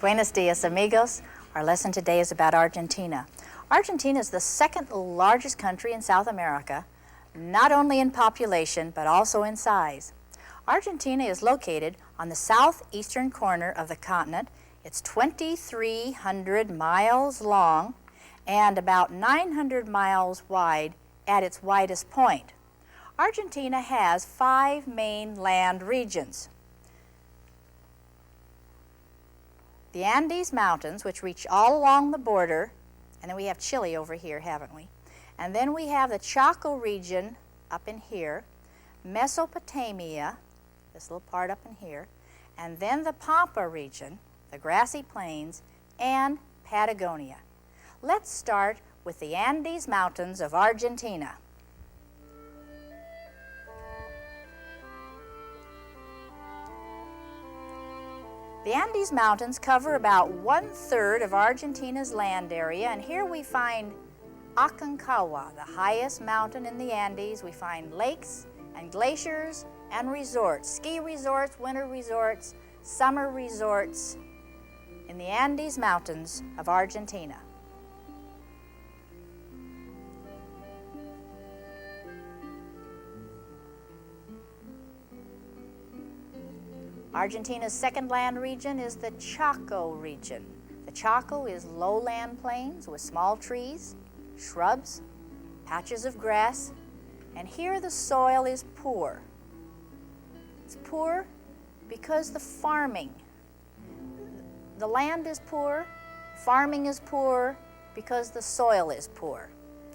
Buenos dias, amigos. Our lesson today is about Argentina. Argentina is the second largest country in South America, not only in population, but also in size. Argentina is located on the southeastern corner of the continent. It's 2,300 miles long and about 900 miles wide at its widest point. Argentina has 5 main land regions. The Andes Mountains, which reach all along the border, and then we have Chile over here, haven't we? And then we have the Chaco region up in here, Mesopotamia, this little part up in here, and then the Pampa region, the grassy plains, and Patagonia. Let's start with the Andes Mountains of Argentina. The Andes Mountains cover about 1/3 of Argentina's land area, and here we find Aconcagua, the highest mountain in the Andes. We find lakes and glaciers and resorts, ski resorts, winter resorts, summer resorts in the Andes Mountains of Argentina. Argentina's second land region is the Chaco region. The Chaco is lowland plains with small trees, shrubs, patches of grass, and here the soil is poor. It's poor because the land is poor, farming is poor because the soil is poor.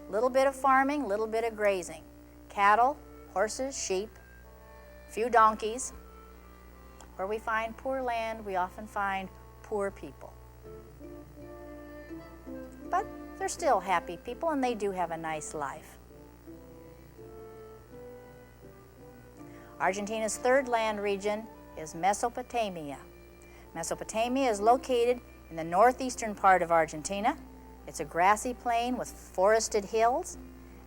A little bit of farming, a little bit of grazing. Cattle, horses, sheep, a few donkeys. Where we find poor land, we often find poor people. But they're still happy people, and they do have a nice life. Argentina's third land region is Mesopotamia. Mesopotamia is located in the northeastern part of Argentina. It's a grassy plain with forested hills.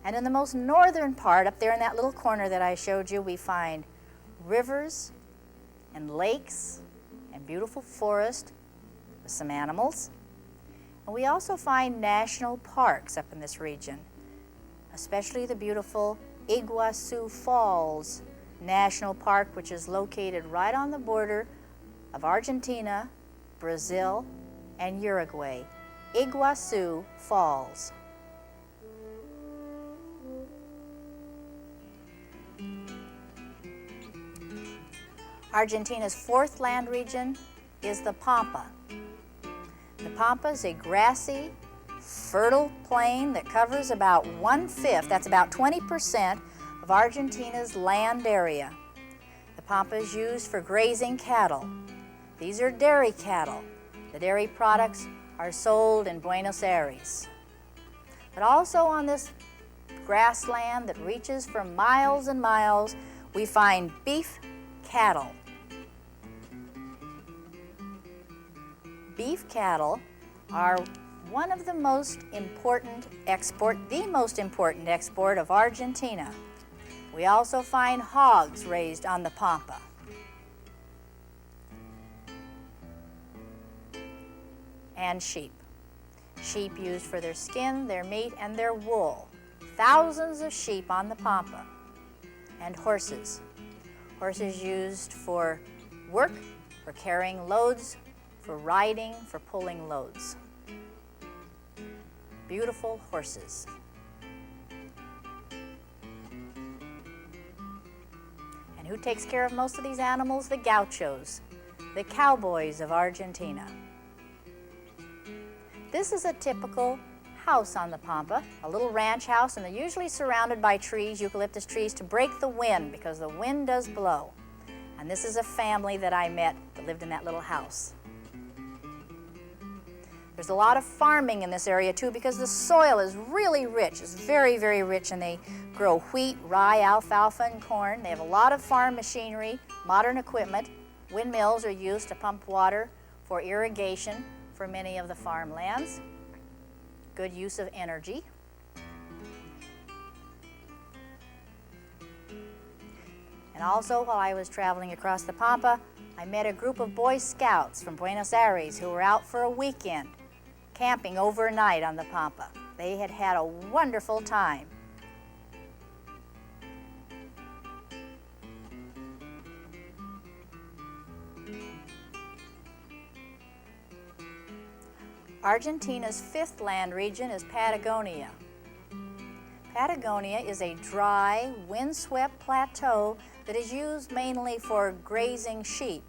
And in the most northern part, up there in that little corner that I showed you, we find rivers and lakes and beautiful forest with some animals. And we also find national parks up in this region, especially the beautiful Iguazu Falls National Park, which is located right on the border of Argentina, Brazil, and Uruguay. Iguazu Falls. Argentina's fourth land region is the Pampa. The Pampa is a grassy, fertile plain that covers about 1/5, that's about 20% of Argentina's land area. The Pampa is used for grazing cattle. These are dairy cattle. The dairy products are sold in Buenos Aires. But also on this grassland that reaches for miles and miles, we find beef cattle. Beef cattle are one of the most important the most important export of Argentina. We also find hogs raised on the Pampa. And sheep. Sheep used for their skin, their meat, and their wool. Thousands of sheep on the Pampa. And horses. Horses used for work, for carrying loads, for riding, for pulling loads. Beautiful horses. And who takes care of most of these animals? The gauchos, the cowboys of Argentina. This is a typical house on the Pampa, a little ranch house, and they're usually surrounded by trees, eucalyptus trees, to break the wind because the wind does blow. And this is a family that I met that lived in that little house. There's a lot of farming in this area too because the soil is really rich. It's very, very rich, and they grow wheat, rye, alfalfa, and corn. They have a lot of farm machinery, modern equipment. Windmills are used to pump water for irrigation for many of the farmlands. Good use of energy. And also, while I was traveling across the Pampa, I met a group of Boy Scouts from Buenos Aires who were out for a weekend, camping overnight on the Pampa. They had had a wonderful time. Argentina's fifth land region is Patagonia. Patagonia is a dry, windswept plateau that is used mainly for grazing sheep.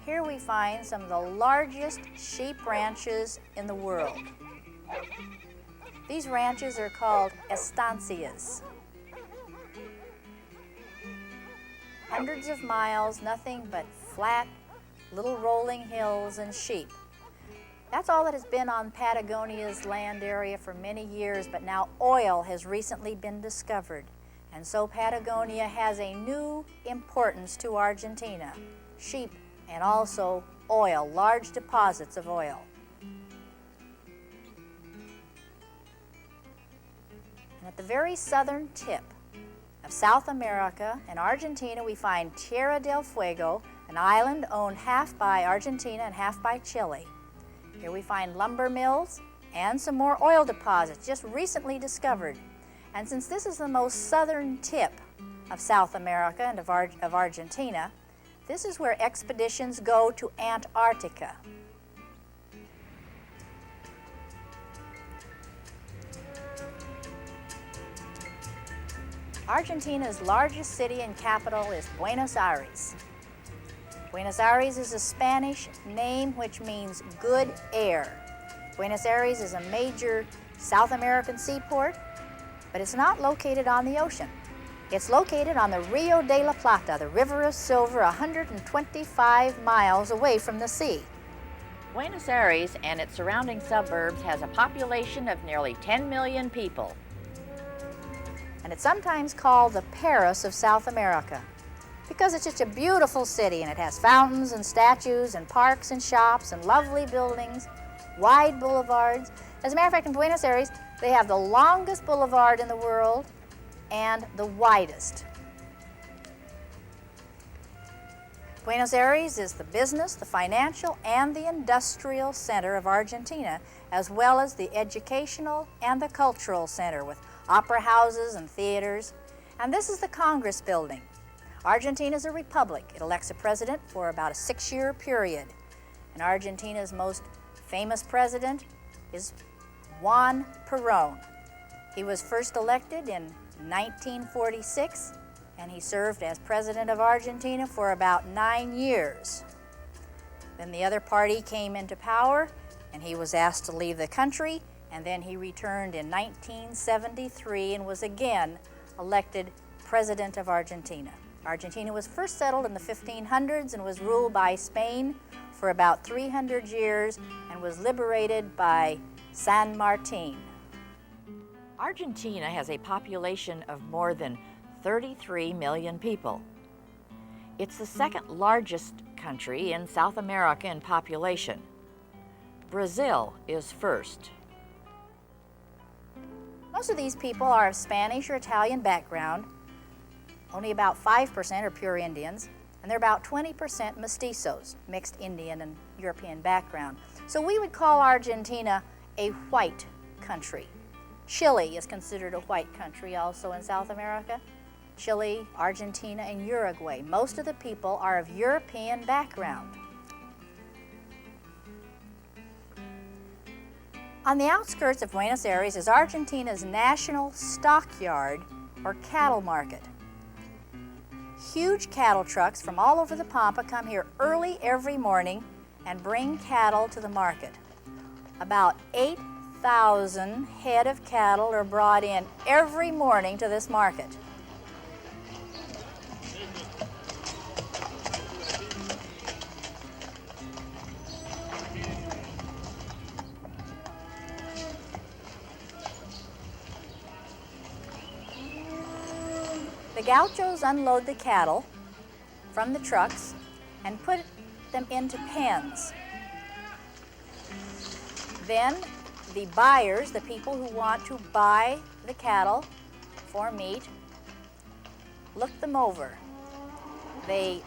Here we find some of the largest sheep ranches in the world. These ranches are called estancias. Hundreds of miles, nothing but flat, little rolling hills and sheep. That's all that has been on Patagonia's land area for many years, but now oil has recently been discovered. And so Patagonia has a new importance to Argentina, sheep and also oil, large deposits of oil. And at the very southern tip of South America and Argentina, we find Tierra del Fuego, an island owned half by Argentina and half by Chile. Here we find lumber mills and some more oil deposits just recently discovered. And since this is the most southern tip of South America and of Argentina, this is where expeditions go to Antarctica. Argentina's largest city and capital is Buenos Aires. Buenos Aires is a Spanish name which means good air. Buenos Aires is a major South American seaport, but it's not located on the ocean. It's located on the Rio de la Plata, the River of Silver, 125 miles away from the sea. Buenos Aires and its surrounding suburbs has a population of nearly 10 million people. And it's sometimes called the Paris of South America because it's just a beautiful city, and it has fountains and statues and parks and shops and lovely buildings, wide boulevards. As a matter of fact, in Buenos Aires, they have the longest boulevard in the world and the widest. Buenos Aires is the business, the financial, and the industrial center of Argentina, as well as the educational and the cultural center with opera houses and theaters. And this is the Congress building. Argentina is a republic. It elects a president for about a 6-year period. And Argentina's most famous president is Juan Perón. He was first elected in 1946, and he served as president of Argentina for about 9 years. Then the other party came into power, and he was asked to leave the country, and then he returned in 1973 and was again elected president of Argentina. Argentina was first settled in the 1500s and was ruled by Spain for about 300 years and was liberated by San Martin. Argentina has a population of more than 33 million people. It's the second largest country in South America in population. Brazil is first. Most of these people are of Spanish or Italian background. Only about 5% are pure Indians, and they're about 20% mestizos, mixed Indian and European background. So we would call Argentina a white country. Chile is considered a white country also in South America. Chile, Argentina, and Uruguay. Most of the people are of European background. On the outskirts of Buenos Aires is Argentina's national stockyard or cattle market. Huge cattle trucks from all over the Pampa come here early every morning and bring cattle to the market. About 8,000 head of cattle are brought in every morning to this market. The gauchos unload the cattle from the trucks and put them into pens. Then the buyers, the people who want to buy the cattle for meat, look them over. They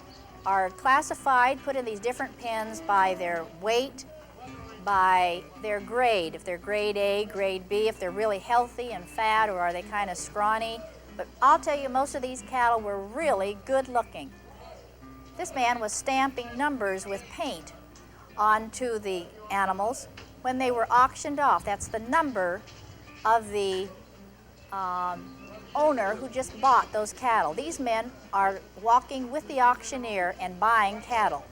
are classified, put in these different pens by their weight, by their grade. If they're grade A, grade B, if they're really healthy and fat, or are they kind of scrawny. But I'll tell you, most of these cattle were really good looking. This man was stamping numbers with paint onto the animals when they were auctioned off. That's the number of the owner who just bought those cattle. These men are walking with the auctioneer and buying cattle.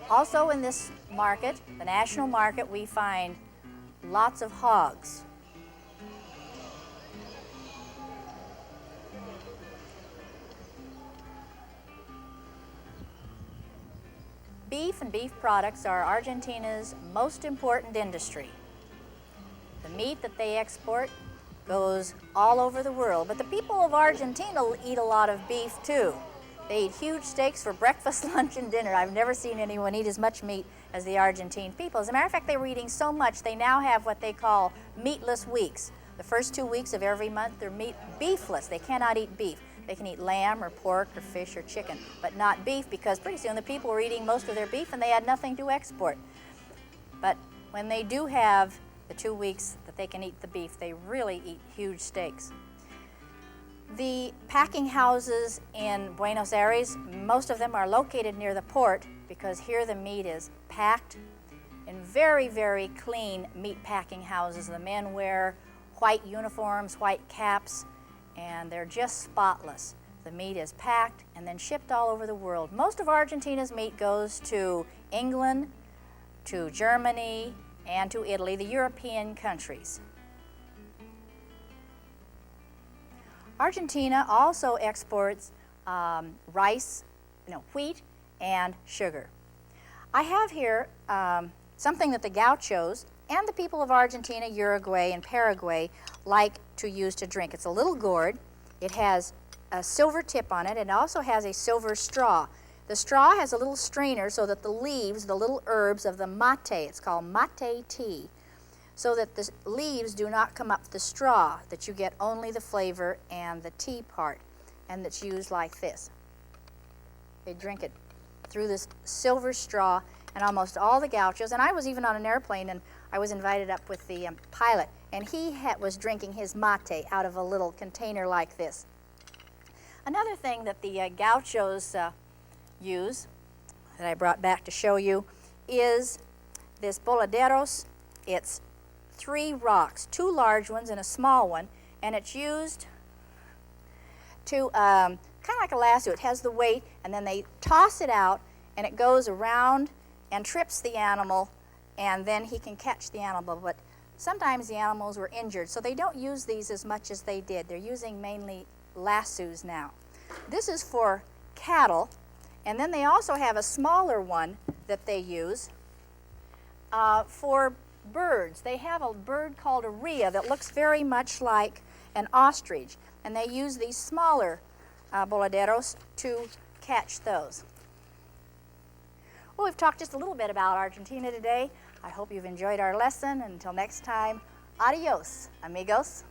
Also in this market, the national market, we find lots of hogs. Beef and beef products are Argentina's most important industry. The meat that they export goes all over the world, but the people of Argentina eat a lot of beef too. They eat huge steaks for breakfast, lunch, and dinner. I've never seen anyone eat as much meat as the Argentine people. As a matter of fact, they were eating so much, they now have what they call meatless weeks. The first 2 weeks of every month, they're beefless. They cannot eat beef. They can eat lamb or pork or fish or chicken, but not beef, because pretty soon the people were eating most of their beef and they had nothing to export. But when they do have the 2 weeks that they can eat the beef, they really eat huge steaks. The packing houses in Buenos Aires, most of them are located near the port, because here the meat is packed in very, very clean meat packing houses. The men wear white uniforms, white caps, and they're just spotless. The meat is packed and then shipped all over the world. Most of Argentina's meat goes to England, to Germany, and to Italy, the European countries. Argentina also exports rice, wheat, and sugar. I have here something that the gauchos and the people of Argentina, Uruguay, and Paraguay like to use to drink. It's a little gourd. It has a silver tip on it, and also has a silver straw. The straw has a little strainer so that the leaves, the little herbs of the mate, it's called mate tea, so that the leaves do not come up the straw, that you get only the flavor and the tea part, and that's used like this. They drink it through this silver straw, and almost all the gauchos, and I was even on an airplane, and I was invited up with the pilot, and he was drinking his mate out of a little container like this. Another thing that the gauchos use, that I brought back to show you, is this boladeros. It's 3 rocks, 2 large ones and a small one, and it's used to kind of like a lasso. It has the weight, and then they toss it out, and it goes around and trips the animal, and then he can catch the animal. But sometimes the animals were injured, so they don't use these as much as they did. They're using mainly lassos now. This is for cattle, and then they also have a smaller one that they use for birds. They have a bird called a rhea that looks very much like an ostrich, and they use these smaller boladeros to catch those. Well, we've talked just a little bit about Argentina today. I hope you've enjoyed our lesson. Until next time, adios, amigos.